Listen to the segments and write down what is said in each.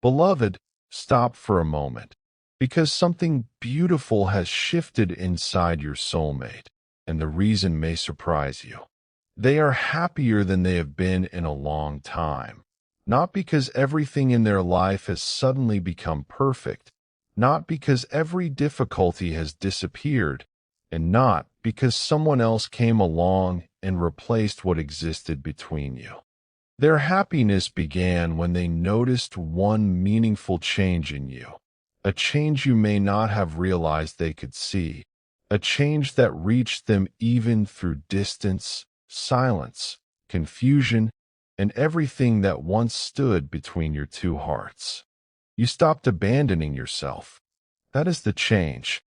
Beloved, stop for a moment, because something beautiful has shifted inside your soulmate, and the reason may surprise you. They are happier than they have been in a long time, not because everything in their life has suddenly become perfect, not because every difficulty has disappeared, and not because someone else came along and replaced what existed between you. Their happiness began when they noticed one meaningful change in you, a change you may not have realized they could see, a change that reached them even through distance, silence, confusion, and everything that once stood between your two hearts. You stopped abandoning yourself. That is the change.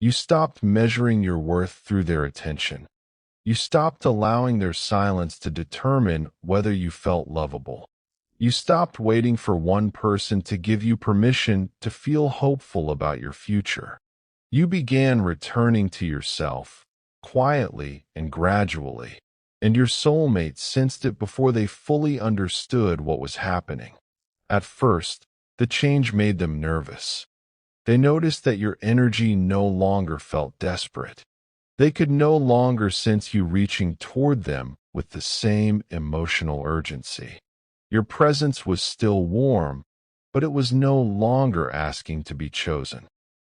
You stopped measuring your worth through their attention. You stopped allowing their silence to determine whether you felt lovable. You stopped waiting for one person to give you permission to feel hopeful about your future. You began returning to yourself, quietly and gradually, and your soulmate sensed it before they fully understood what was happening. At first, the change made them nervous. They noticed that your energy no longer felt desperate. They could no longer sense you reaching toward them with the same emotional urgency. Your presence was still warm, but it was no longer asking to be chosen.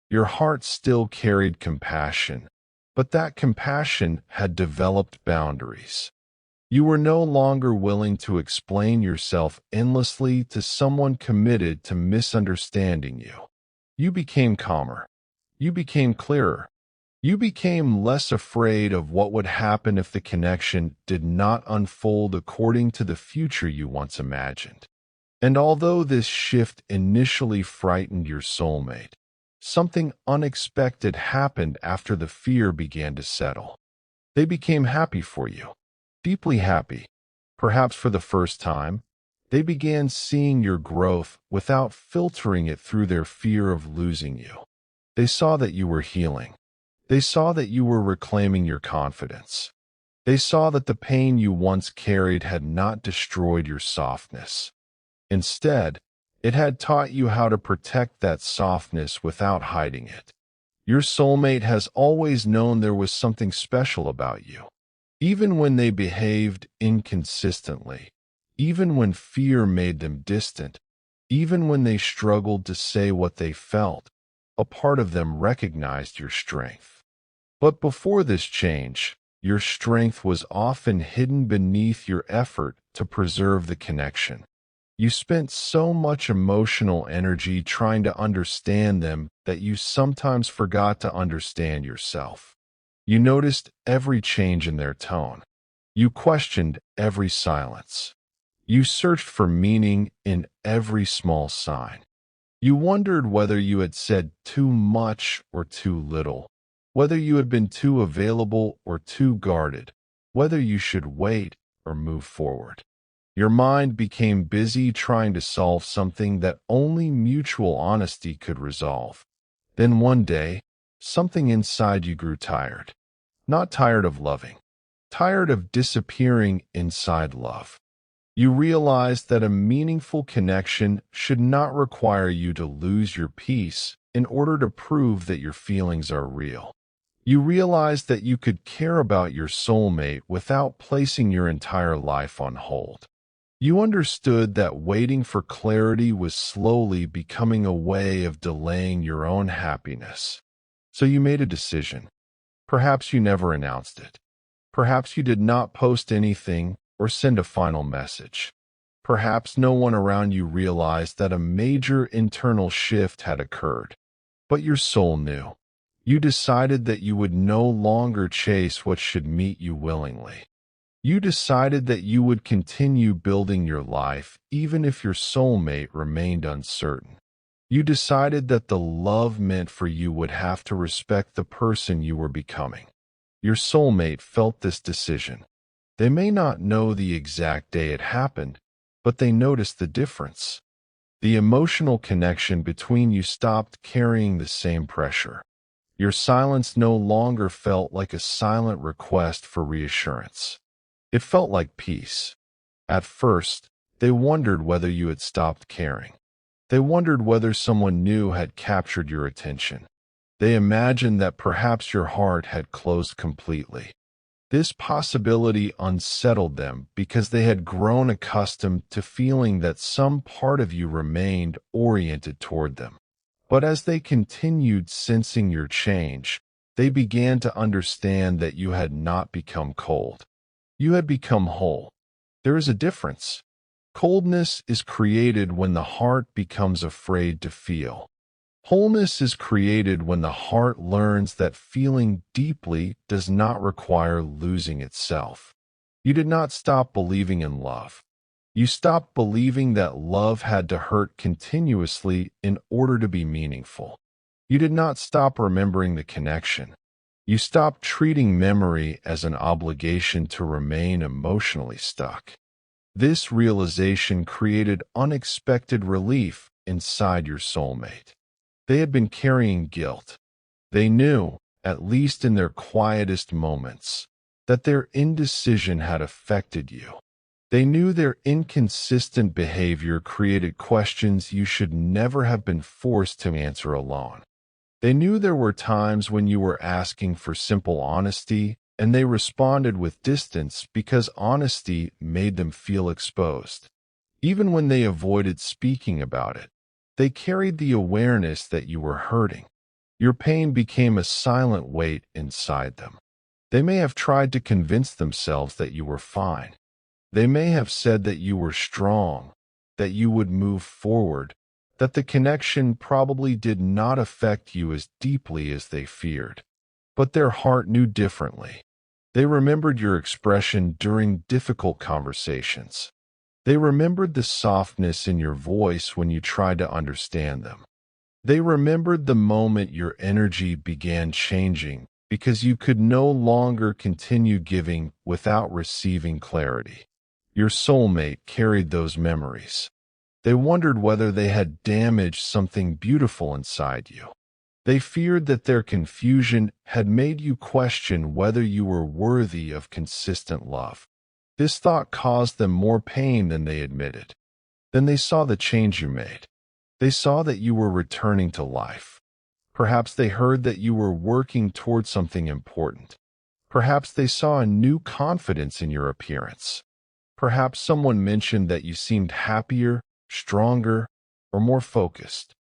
Your heart still carried compassion, but that compassion had developed boundaries. You were no longer willing to explain yourself endlessly to someone committed to misunderstanding you. You became calmer. You became clearer. You became less afraid of what would happen if the connection did not unfold according to the future you once imagined. And although this shift initially frightened your soulmate, something unexpected happened after the fear began to settle. They became happy for you, deeply happy. Perhaps for the first time, they began seeing your growth without filtering it through their fear of losing you. They saw that you were healing. They saw that you were reclaiming your confidence. They saw that the pain you once carried had not destroyed your softness. Instead, it had taught you how to protect that softness without hiding it. Your soulmate has always known there was something special about you. Even when they behaved inconsistently, even when fear made them distant, even when they struggled to say what they felt, a part of them recognized your strength. But before this change, your strength was often hidden beneath your effort to preserve the connection. You spent so much emotional energy trying to understand them that you sometimes forgot to understand yourself. You noticed every change in their tone. You questioned every silence. You searched for meaning in every small sign. You wondered whether you had said too much or too little, whether you had been too available or too guarded, whether you should wait or move forward. Your mind became busy trying to solve something that only mutual honesty could resolve. Then one day, something inside you grew tired. Not tired of loving, tired of disappearing inside love. You realized that a meaningful connection should not require you to lose your peace in order to prove that your feelings are real. You realized that you could care about your soulmate without placing your entire life on hold. You understood that waiting for clarity was slowly becoming a way of delaying your own happiness. So you made a decision. Perhaps you never announced it. Perhaps you did not post anything or send a final message. Perhaps no one around you realized that a major internal shift had occurred. But your soul knew. You decided that you would no longer chase what should meet you willingly. You decided that you would continue building your life even if your soulmate remained uncertain. You decided that the love meant for you would have to respect the person you were becoming. Your soulmate felt this decision. They may not know the exact day it happened, but they noticed the difference. The emotional connection between you stopped carrying the same pressure. Your silence no longer felt like a silent request for reassurance. It felt like peace. At first, they wondered whether you had stopped caring. They wondered whether someone new had captured your attention. They imagined that perhaps your heart had closed completely. This possibility unsettled them because they had grown accustomed to feeling that some part of you remained oriented toward them. But as they continued sensing your change, they began to understand that you had not become cold. You had become whole. There is a difference. Coldness is created when the heart becomes afraid to feel. Wholeness is created when the heart learns that feeling deeply does not require losing itself. You did not stop believing in love. You stopped believing that love had to hurt continuously in order to be meaningful. You did not stop remembering the connection. You stopped treating memory as an obligation to remain emotionally stuck. This realization created unexpected relief inside your soulmate. They had been carrying guilt. They knew, at least in their quietest moments, that their indecision had affected you. They knew their inconsistent behavior created questions you should never have been forced to answer alone. They knew there were times when you were asking for simple honesty, and they responded with distance because honesty made them feel exposed. Even when they avoided speaking about it, they carried the awareness that you were hurting. Your pain became a silent weight inside them. They may have tried to convince themselves that you were fine. They may have said that you were strong, that you would move forward, that the connection probably did not affect you as deeply as they feared. But their heart knew differently. They remembered your expression during difficult conversations. They remembered the softness in your voice when you tried to understand them. They remembered the moment your energy began changing because you could no longer continue giving without receiving clarity. Your soulmate carried those memories. They wondered whether they had damaged something beautiful inside you. They feared that their confusion had made you question whether you were worthy of consistent love. This thought caused them more pain than they admitted. Then they saw the change you made. They saw that you were returning to life. Perhaps they heard that you were working toward something important. Perhaps they saw a new confidence in your appearance. Perhaps someone mentioned that you seemed happier, stronger, or more focused.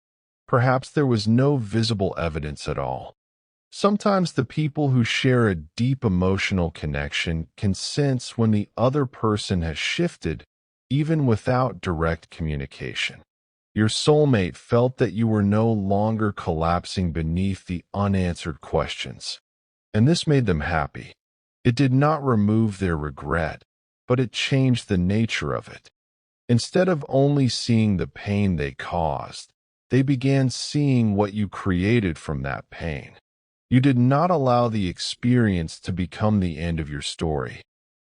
Perhaps there was no visible evidence at all. Sometimes the people who share a deep emotional connection can sense when the other person has shifted, even without direct communication. Your soulmate felt that you were no longer collapsing beneath the unanswered questions, and this made them happy. It did not remove their regret, but it changed the nature of it. Instead of only seeing the pain they caused, they began seeing what you created from that pain. You did not allow the experience to become the end of your story.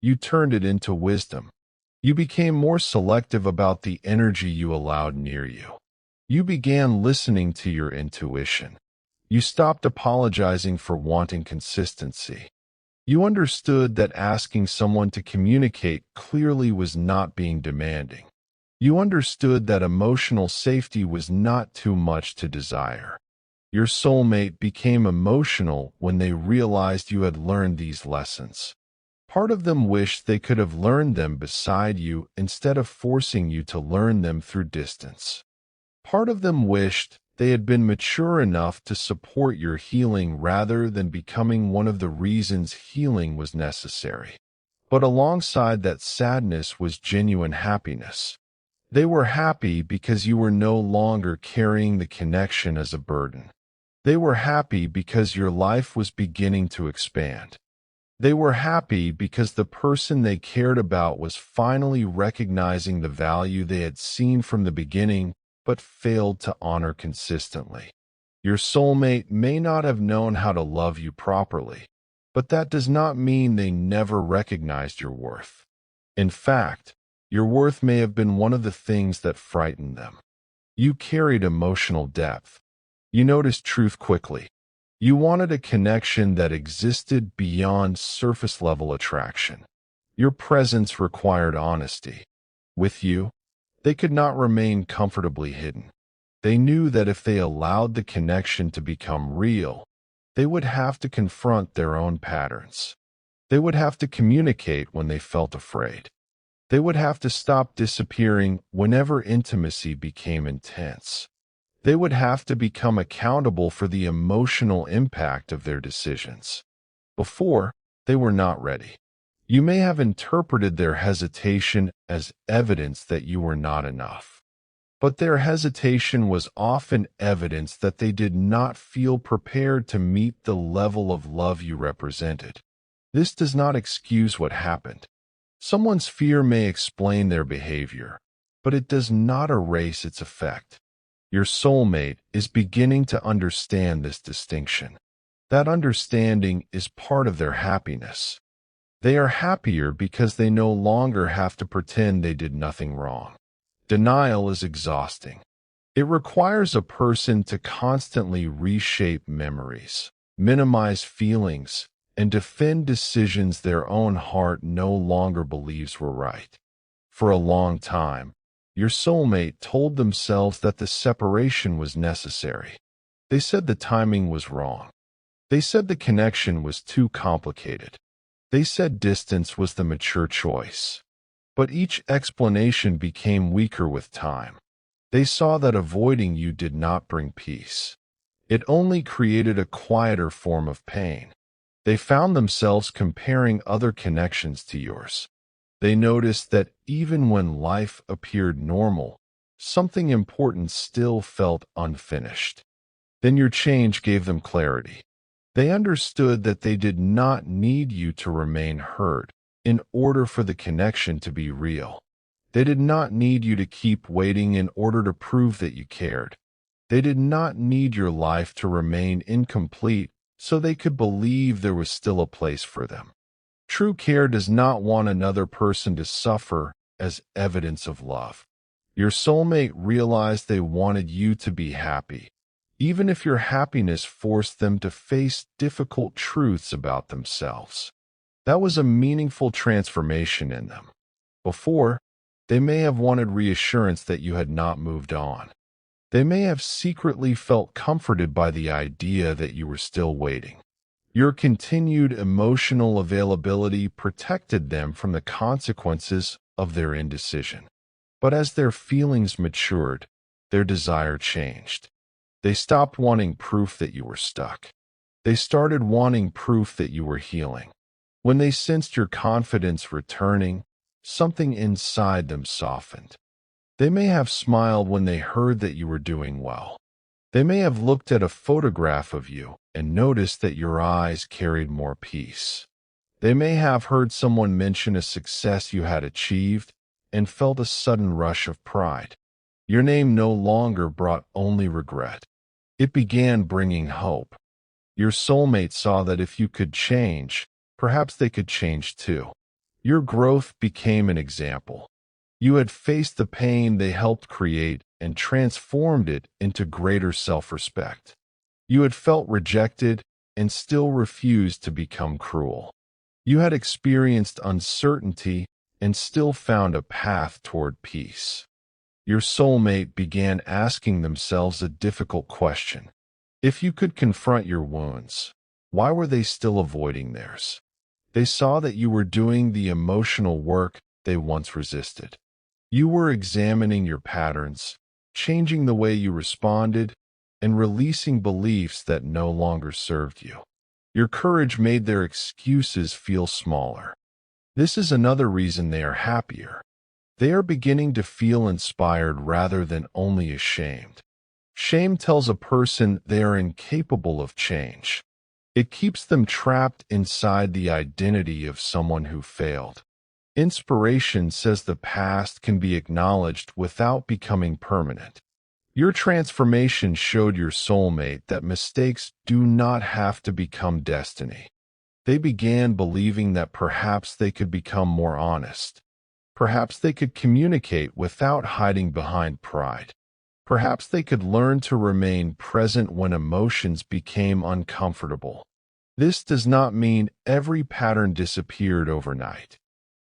You turned it into wisdom. You became more selective about the energy you allowed near you. You began listening to your intuition. You stopped apologizing for wanting consistency. You understood that asking someone to communicate clearly was not being demanding. You understood that emotional safety was not too much to desire. Your soulmate became emotional when they realized you had learned these lessons. Part of them wished they could have learned them beside you instead of forcing you to learn them through distance. Part of them wished they had been mature enough to support your healing rather than becoming one of the reasons healing was necessary. But alongside that sadness was genuine happiness. They were happy because you were no longer carrying the connection as a burden. They were happy because your life was beginning to expand. They were happy because the person they cared about was finally recognizing the value they had seen from the beginning but failed to honor consistently. Your soulmate may not have known how to love you properly, but that does not mean they never recognized your worth. In fact, your worth may have been one of the things that frightened them. You carried emotional depth. You noticed truth quickly. You wanted a connection that existed beyond surface-level attraction. Your presence required honesty. With you, they could not remain comfortably hidden. They knew that if they allowed the connection to become real, they would have to confront their own patterns. They would have to communicate when they felt afraid. They would have to stop disappearing whenever intimacy became intense. They would have to become accountable for the emotional impact of their decisions. Before, they were not ready. You may have interpreted their hesitation as evidence that you were not enough. But their hesitation was often evidence that they did not feel prepared to meet the level of love you represented. This does not excuse what happened. Someone's fear may explain their behavior, but it does not erase its effect. Your soulmate is beginning to understand this distinction. That understanding is part of their happiness. They are happier because they no longer have to pretend they did nothing wrong. Denial is exhausting. It requires a person to constantly reshape memories, minimize feelings, and defend decisions their own heart no longer believes were right. For a long time, your soulmate told themselves that the separation was necessary. They said the timing was wrong. They said the connection was too complicated. They said distance was the mature choice. But each explanation became weaker with time. They saw that avoiding you did not bring peace. It only created a quieter form of pain. They found themselves comparing other connections to yours. They noticed that even when life appeared normal, something important still felt unfinished. Then your change gave them clarity. They understood that they did not need you to remain hurt in order for the connection to be real. They did not need you to keep waiting in order to prove that you cared. They did not need your life to remain incomplete so they could believe there was still a place for them. True care does not want another person to suffer as evidence of love. Your soulmate realized they wanted you to be happy, even if your happiness forced them to face difficult truths about themselves. That was a meaningful transformation in them. Before, they may have wanted reassurance that you had not moved on. They may have secretly felt comforted by the idea that you were still waiting. Your continued emotional availability protected them from the consequences of their indecision. But as their feelings matured, their desire changed. They stopped wanting proof that you were stuck. They started wanting proof that you were healing. When they sensed your confidence returning, something inside them softened. They may have smiled when they heard that you were doing well. They may have looked at a photograph of you and noticed that your eyes carried more peace. They may have heard someone mention a success you had achieved and felt a sudden rush of pride. Your name no longer brought only regret. It began bringing hope. Your soulmate saw that if you could change, perhaps they could change too. Your growth became an example. You had faced the pain they helped create and transformed it into greater self-respect. You had felt rejected and still refused to become cruel. You had experienced uncertainty and still found a path toward peace. Your soulmate began asking themselves a difficult question. If you could confront your wounds, why were they still avoiding theirs? They saw that you were doing the emotional work they once resisted. You were examining your patterns, changing the way you responded, and releasing beliefs that no longer served you. Your courage made their excuses feel smaller. This is another reason they are happier. They are beginning to feel inspired rather than only ashamed. Shame tells a person they are incapable of change. It keeps them trapped inside the identity of someone who failed. Inspiration says the past can be acknowledged without becoming permanent. Your transformation showed your soulmate that mistakes do not have to become destiny. They began believing that perhaps they could become more honest. Perhaps they could communicate without hiding behind pride. Perhaps they could learn to remain present when emotions became uncomfortable. This does not mean every pattern disappeared overnight.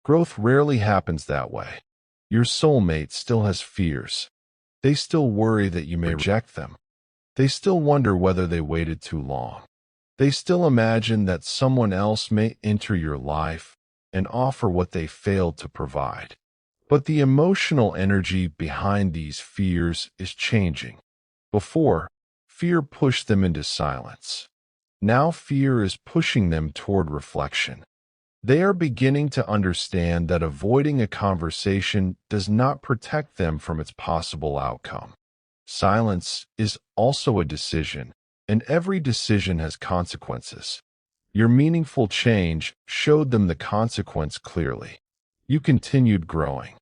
Growth rarely happens that way. Your soulmate still has fears. They still worry that you may reject them. They still wonder whether they waited too long. They still imagine that someone else may enter your life and offer what they failed to provide. But the emotional energy behind these fears is changing. Before, fear pushed them into silence. Now fear is pushing them toward reflection. They are beginning to understand that avoiding a conversation does not protect them from its possible outcome. Silence is also a decision, and every decision has consequences. Your meaningful change showed them the consequence clearly. You continued growing.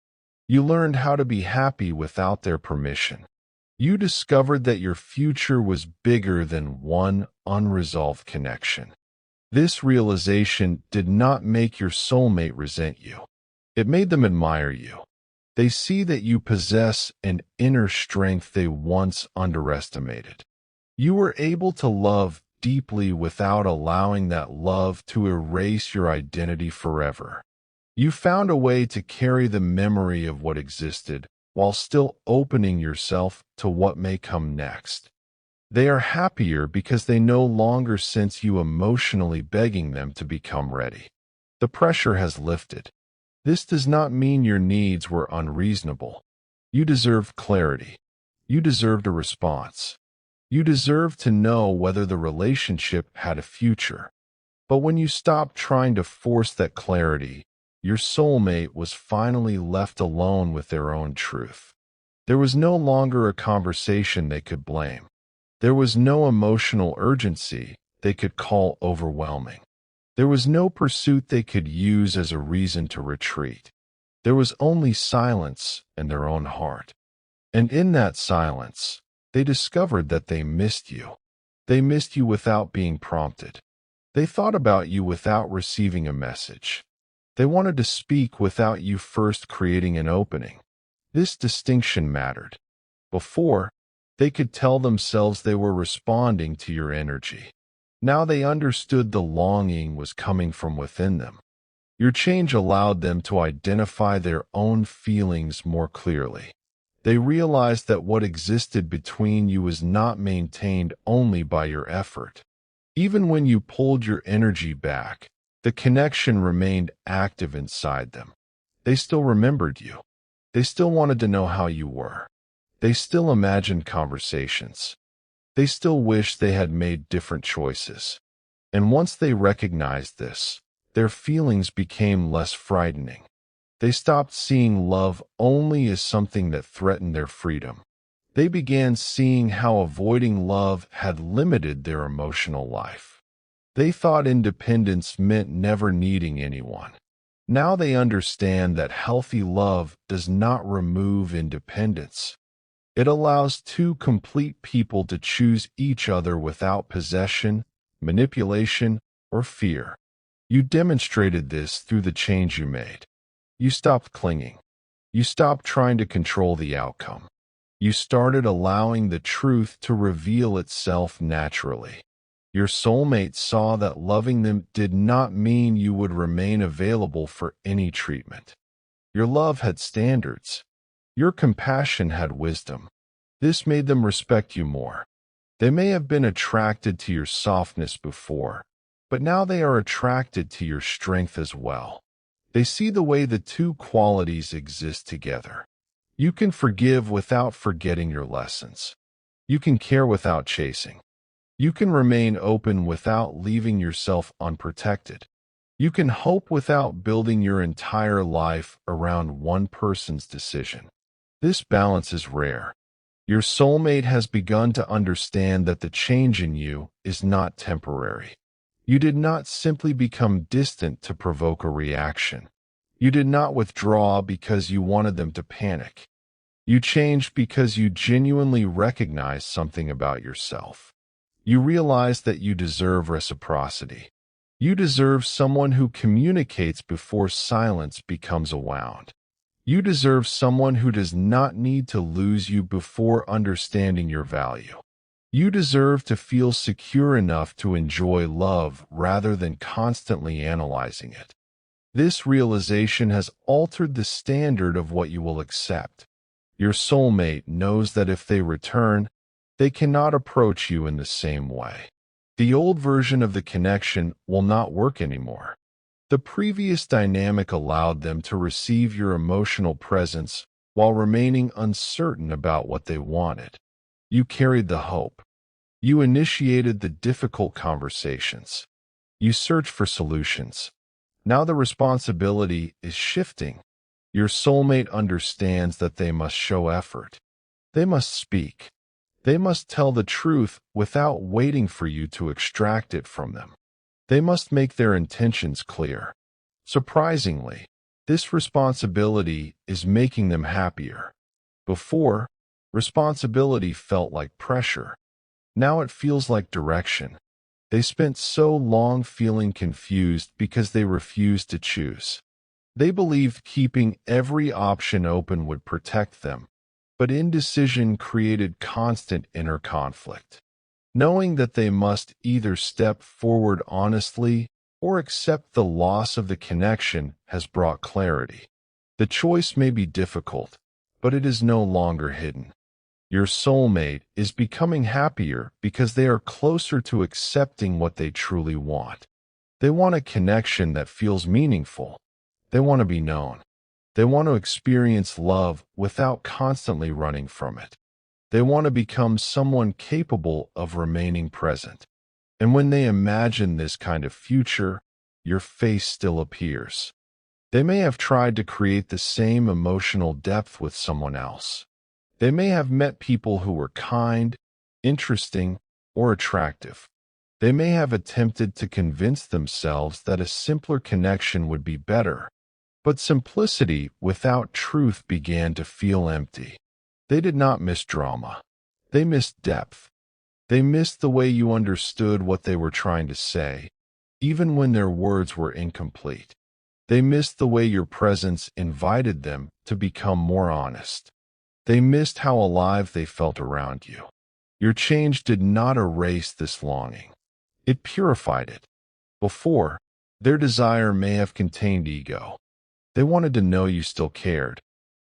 You learned how to be happy without their permission. You discovered that your future was bigger than one unresolved connection. This realization did not make your soulmate resent you. It made them admire you. They see that you possess an inner strength they once underestimated. You were able to love deeply without allowing that love to erase your identity forever. You found a way to carry the memory of what existed while still opening yourself to what may come next. They are happier because they no longer sense you emotionally begging them to become ready. The pressure has lifted. This does not mean your needs were unreasonable. You deserved clarity. You deserved a response. You deserved to know whether the relationship had a future. But when you stopped trying to force that clarity, your soulmate was finally left alone with their own truth. There was no longer a conversation they could blame. There was no emotional urgency they could call overwhelming. There was no pursuit they could use as a reason to retreat. There was only silence and their own heart. And in that silence, they discovered that they missed you. They missed you without being prompted. They thought about you without receiving a message. They wanted to speak without you first creating an opening. This distinction mattered. Before, they could tell themselves they were responding to your energy. Now they understood the longing was coming from within them. Your change allowed them to identify their own feelings more clearly. They realized that what existed between you was not maintained only by your effort. Even when you pulled your energy back, the connection remained active inside them. They still remembered you. They still wanted to know how you were. They still imagined conversations. They still wished they had made different choices. And once they recognized this, their feelings became less frightening. They stopped seeing love only as something that threatened their freedom. They began seeing how avoiding love had limited their emotional life. They thought independence meant never needing anyone. Now they understand that healthy love does not remove independence. It allows two complete people to choose each other without possession, manipulation, or fear. You demonstrated this through the change you made. You stopped clinging. You stopped trying to control the outcome. You started allowing the truth to reveal itself naturally. Your soulmate saw that loving them did not mean you would remain available for any treatment. Your love had standards. Your compassion had wisdom. This made them respect you more. They may have been attracted to your softness before, but now they are attracted to your strength as well. They see the way the two qualities exist together. You can forgive without forgetting your lessons. You can care without chasing. You can remain open without leaving yourself unprotected. You can hope without building your entire life around one person's decision. This balance is rare. Your soulmate has begun to understand that the change in you is not temporary. You did not simply become distant to provoke a reaction. You did not withdraw because you wanted them to panic. You changed because you genuinely recognized something about yourself. You realized that you deserve reciprocity. You deserve someone who communicates before silence becomes a wound. You deserve someone who does not need to lose you before understanding your value. You deserve to feel secure enough to enjoy love rather than constantly analyzing it. This realization has altered the standard of what you will accept. Your soulmate knows that if they return, they cannot approach you in the same way. The old version of the connection will not work anymore. The previous dynamic allowed them to receive your emotional presence while remaining uncertain about what they wanted. You carried the hope. You initiated the difficult conversations. You searched for solutions. Now the responsibility is shifting. Your soulmate understands that they must show effort. They must speak. They must tell the truth without waiting for you to extract it from them. They must make their intentions clear. Surprisingly, this responsibility is making them happier. Before, responsibility felt like pressure. Now it feels like direction. They spent so long feeling confused because they refused to choose. They believed keeping every option open would protect them, but indecision created constant inner conflict. Knowing that they must either step forward honestly or accept the loss of the connection has brought clarity. The choice may be difficult, but it is no longer hidden. Your soulmate is becoming happier because they are closer to accepting what they truly want. They want a connection that feels meaningful. They want to be known. They want to experience love without constantly running from it. They want to become someone capable of remaining present. And when they imagine this kind of future, your face still appears. They may have tried to create the same emotional depth with someone else. They may have met people who were kind, interesting, or attractive. They may have attempted to convince themselves that a simpler connection would be better, but simplicity without truth began to feel empty. They did not miss drama. They missed depth. They missed the way you understood what they were trying to say, even when their words were incomplete. They missed the way your presence invited them to become more honest. They missed how alive they felt around you. Your change did not erase this longing. It purified it. Before, their desire may have contained ego. They wanted to know you still cared.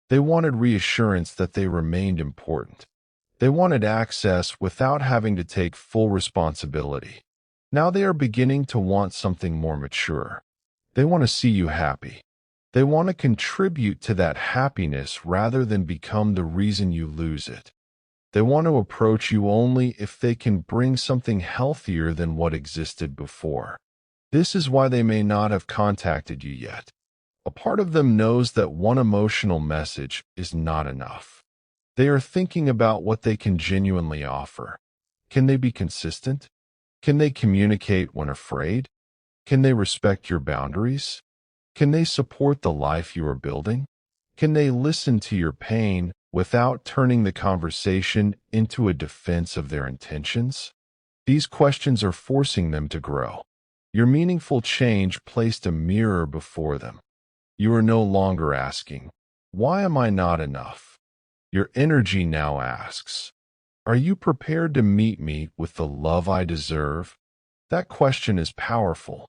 They wanted reassurance that they remained important. They wanted access without having to take full responsibility. Now they are beginning to want something more mature. They want to see you happy. They want to contribute to that happiness rather than become the reason you lose it. They want to approach you only if they can bring something healthier than what existed before. This is why they may not have contacted you yet. A part of them knows that one emotional message is not enough. They are thinking about what they can genuinely offer. Can they be consistent? Can they communicate when afraid? Can they respect your boundaries? Can they support the life you are building? Can they listen to your pain without turning the conversation into a defense of their intentions? These questions are forcing them to grow. Your meaningful change placed a mirror before them. You are no longer asking, "Why am I not enough?" Your energy now asks, "Are you prepared to meet me with the love I deserve?" That question is powerful.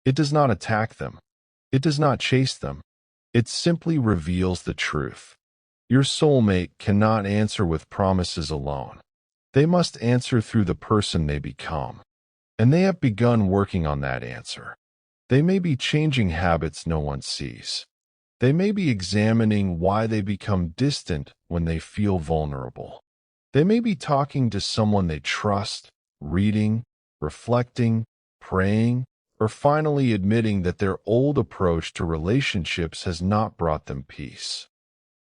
It does not attack them. It does not chase them. It simply reveals the truth. Your soulmate cannot answer with promises alone. They must answer through the person they become. And they have begun working on that answer. They may be changing habits no one sees. They may be examining why they become distant when they feel vulnerable. They may be talking to someone they trust, reading, reflecting, praying, or finally admitting that their old approach to relationships has not brought them peace.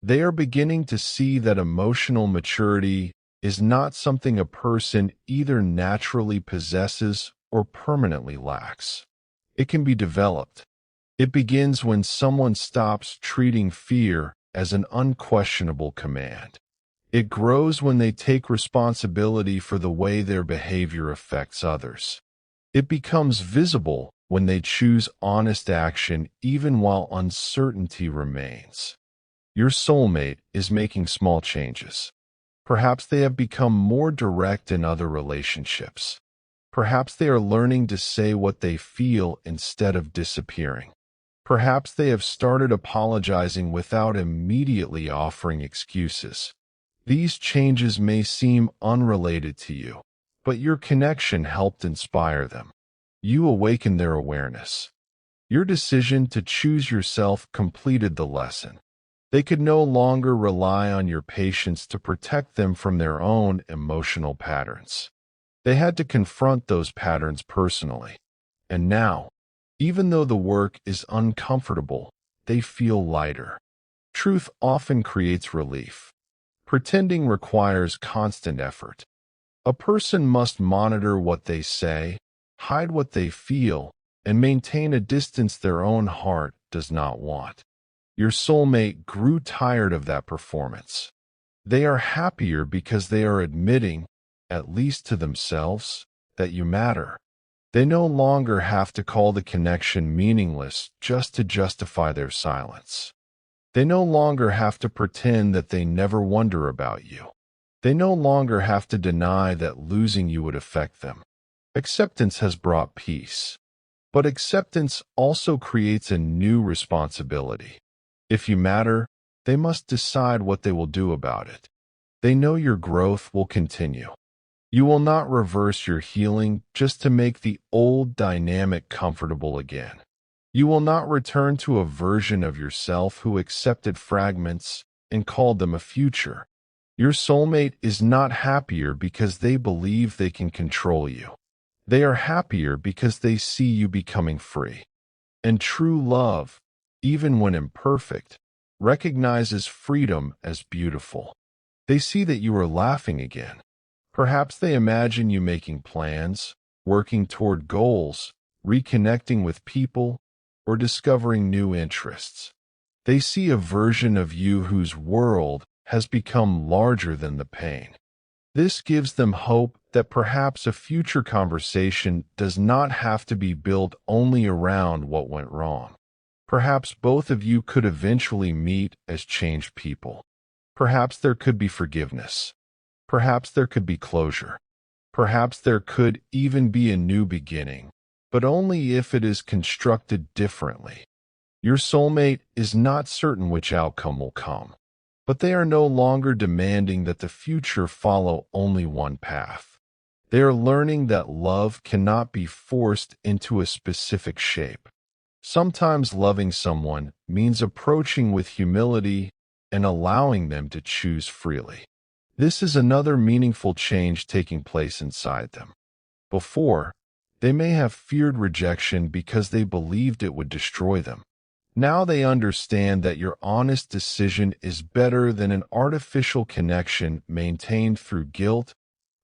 They are beginning to see that emotional maturity is not something a person either naturally possesses or permanently lacks. It can be developed. It begins when someone stops treating fear as an unquestionable command. It grows when they take responsibility for the way their behavior affects others. It becomes visible when they choose honest action even while uncertainty remains. Your soulmate is making small changes. Perhaps they have become more direct in other relationships. Perhaps they are learning to say what they feel instead of disappearing. Perhaps they have started apologizing without immediately offering excuses. These changes may seem unrelated to you, but your connection helped inspire them. You awakened their awareness. Your decision to choose yourself completed the lesson. They could no longer rely on your patience to protect them from their own emotional patterns. They had to confront those patterns personally. And now, even though the work is uncomfortable, they feel lighter. Truth often creates relief. Pretending requires constant effort. A person must monitor what they say, hide what they feel, and maintain a distance their own heart does not want. Your soulmate grew tired of that performance. They are happier because they are admitting, at least to themselves, that you matter. They no longer have to call the connection meaningless just to justify their silence. They no longer have to pretend that they never wonder about you. They no longer have to deny that losing you would affect them. Acceptance has brought peace. But acceptance also creates a new responsibility. If you matter, they must decide what they will do about it. They know your growth will continue. You will not reverse your healing just to make the old dynamic comfortable again. You will not return to a version of yourself who accepted fragments and called them a future. Your soulmate is not happier because they believe they can control you. They are happier because they see you becoming free. And true love, even when imperfect, recognizes freedom as beautiful. They see that you are laughing again. Perhaps they imagine you making plans, working toward goals, reconnecting with people, or discovering new interests. They see a version of you whose world has become larger than the pain. This gives them hope that perhaps a future conversation does not have to be built only around what went wrong. Perhaps both of you could eventually meet as changed people. Perhaps there could be forgiveness. Perhaps there could be closure. Perhaps there could even be a new beginning, but only if it is constructed differently. Your soulmate is not certain which outcome will come, but they are no longer demanding that the future follow only one path. They are learning that love cannot be forced into a specific shape. Sometimes loving someone means approaching with humility and allowing them to choose freely. This is another meaningful change taking place inside them. Before, they may have feared rejection because they believed it would destroy them. Now they understand that your honest decision is better than an artificial connection maintained through guilt,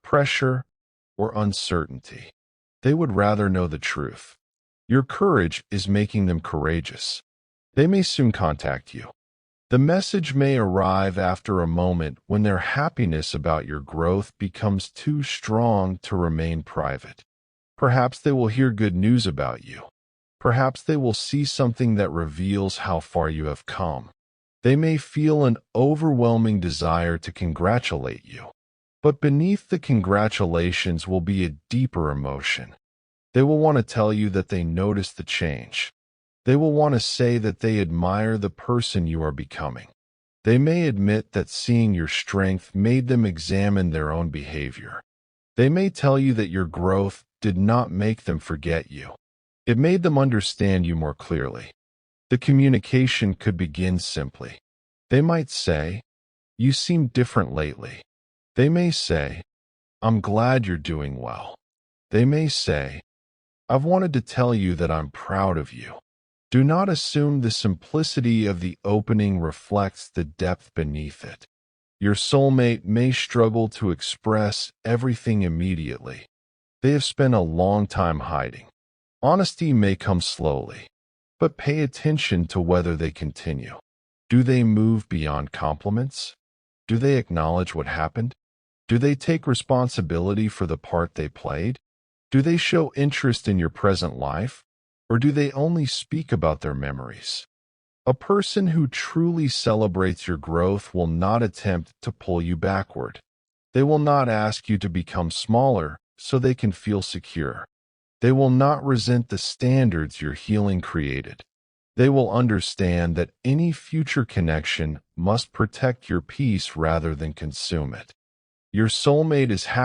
pressure, or uncertainty. They would rather know the truth. Your courage is making them courageous. They may soon contact you. The message may arrive after a moment when their happiness about your growth becomes too strong to remain private. Perhaps they will hear good news about you. Perhaps they will see something that reveals how far you have come. They may feel an overwhelming desire to congratulate you. But beneath the congratulations will be a deeper emotion. They will want to tell you that they noticed the change. They will want to say that they admire the person you are becoming. They may admit that seeing your strength made them examine their own behavior. They may tell you that your growth did not make them forget you. It made them understand you more clearly. The communication could begin simply. They might say, "You seem different lately." They may say, "I'm glad you're doing well." They may say, "I've wanted to tell you that I'm proud of you." Do not assume the simplicity of the opening reflects the depth beneath it. Your soulmate may struggle to express everything immediately. They have spent a long time hiding. Honesty may come slowly, but pay attention to whether they continue. Do they move beyond compliments? Do they acknowledge what happened? Do they take responsibility for the part they played? Do they show interest in your present life? Or do they only speak about their memories? A person who truly celebrates your growth will not attempt to pull you backward. They will not ask you to become smaller so they can feel secure. They will not resent the standards your healing created. They will understand that any future connection must protect your peace rather than consume it. Your soulmate is happy